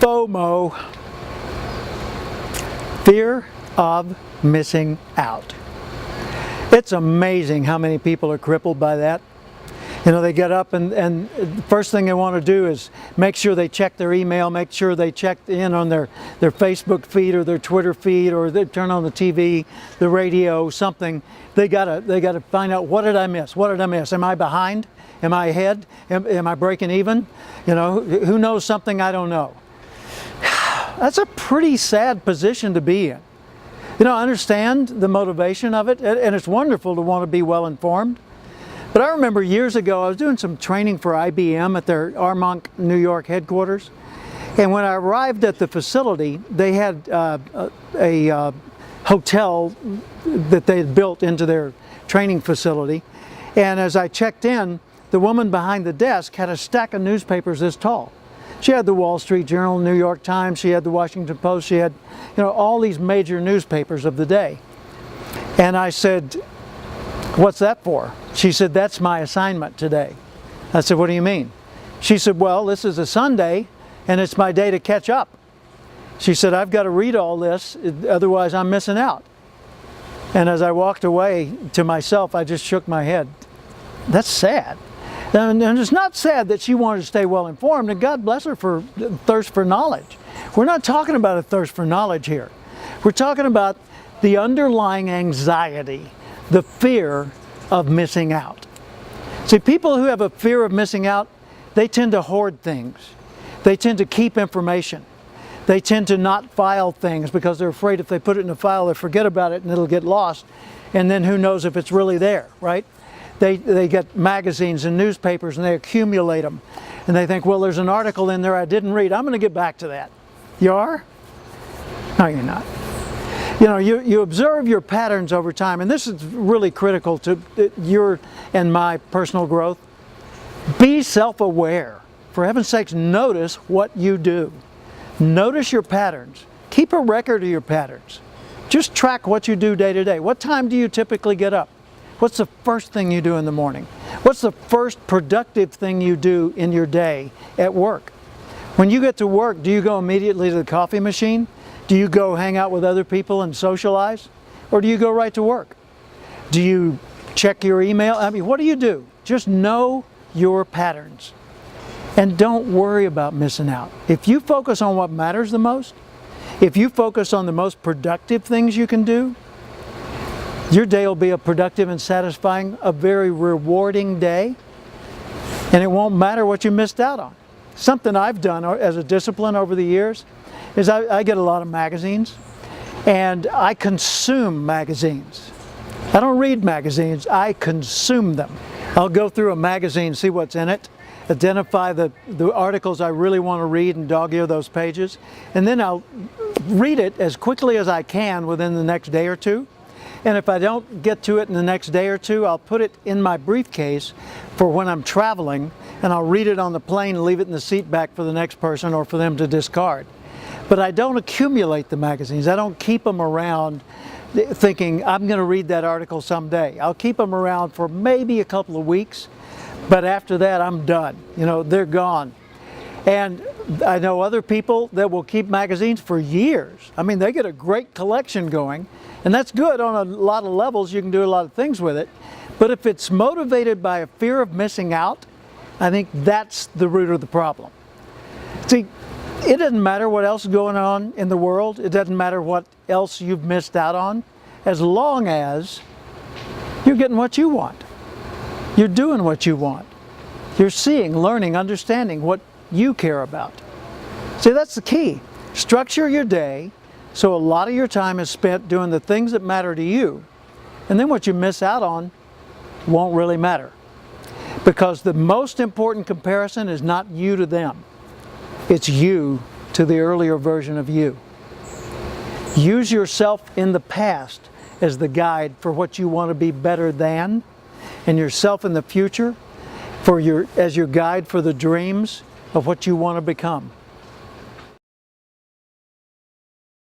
FOMO, fear of missing out. It's amazing how many people are crippled by that. You know, they get up and the first thing they want to do is make sure they check their email, make sure they check in on their Facebook feed or their Twitter feed, or they turn on the TV, the radio, something. They gotta find out, what did I miss? What did I miss? Am I behind? Am I ahead? Am I breaking even? You know, who knows something I don't know? That's a pretty sad position to be in. You know, I understand the motivation of it, and it's wonderful to want to be well informed. But I remember years ago, I was doing some training for IBM at their Armonk, New York headquarters. And when I arrived at the facility, they had a hotel that they had built into their training facility. And as I checked in, the woman behind the desk had a stack of newspapers this tall. She had the Wall Street Journal, New York Times, she had the Washington Post, she had, you know, all these major newspapers of the day. And I said, "What's that for?" She said, "That's my assignment today." I said, "What do you mean?" She said, "Well, this is a Sunday and it's my day to catch up." She said, "I've got to read all this, otherwise I'm missing out." And as I walked away to myself, I just shook my head. That's sad. And it's not sad that she wanted to stay well informed, and God bless her for thirst for knowledge. We're not talking about a thirst for knowledge here. We're talking about the underlying anxiety, the fear of missing out. See, people who have a fear of missing out, they tend to hoard things. They tend to keep information. They tend to not file things because they're afraid if they put it in a file, they'll forget about it and it'll get lost. And then who knows if it's really there, right? They get magazines and newspapers and they accumulate them. And they think, well, there's an article in there I didn't read. I'm going to get back to that. You are? No, you're not. You know, you observe your patterns over time, and this is really critical to your and my personal growth. Be self-aware. For heaven's sakes, notice what you do. Notice your patterns. Keep a record of your patterns. Just track what you do day to day. What time do you typically get up? What's the first thing you do in the morning? What's the first productive thing you do in your day at work? When you get to work, do you go immediately to the coffee machine? Do you go hang out with other people and socialize? Or do you go right to work? Do you check your email? I mean, what do you do? Just know your patterns. And don't worry about missing out. If you focus on what matters the most, if you focus on the most productive things you can do, your day will be a productive and satisfying, a very rewarding day, and it won't matter what you missed out on. Something I've done as a discipline over the years is I get a lot of magazines, and I consume magazines. I don't read magazines, I consume them. I'll go through a magazine, see what's in it, identify the articles I really want to read and dog-ear those pages, and then I'll read it as quickly as I can within the next day or two. And if I don't get to it in the next day or two, I'll put it in my briefcase for when I'm traveling, and I'll read it on the plane and leave it in the seat back for the next person or for them to discard. But I don't accumulate the magazines. I don't keep them around thinking I'm going to read that article someday. I'll keep them around for maybe a couple of weeks, but after that I'm done. You know, they're gone. And I know other people that will keep magazines for years. I mean, they get a great collection going, and that's good on a lot of levels. You can do a lot of things with it. But if it's motivated by a fear of missing out, I think that's the root of the problem. See, it doesn't matter what else is going on in the world. It doesn't matter what else you've missed out on, as long as you're getting what you want. You're doing what you want. You're seeing, learning, understanding what you care about. See, that's the key. Structure your day so a lot of your time is spent doing the things that matter to you, and then what you miss out on won't really matter. Because the most important comparison is not you to them. It's you to the earlier version of you. Use yourself in the past as the guide for what you want to be better than, and yourself in the future as your guide for the dreams of what you want to become.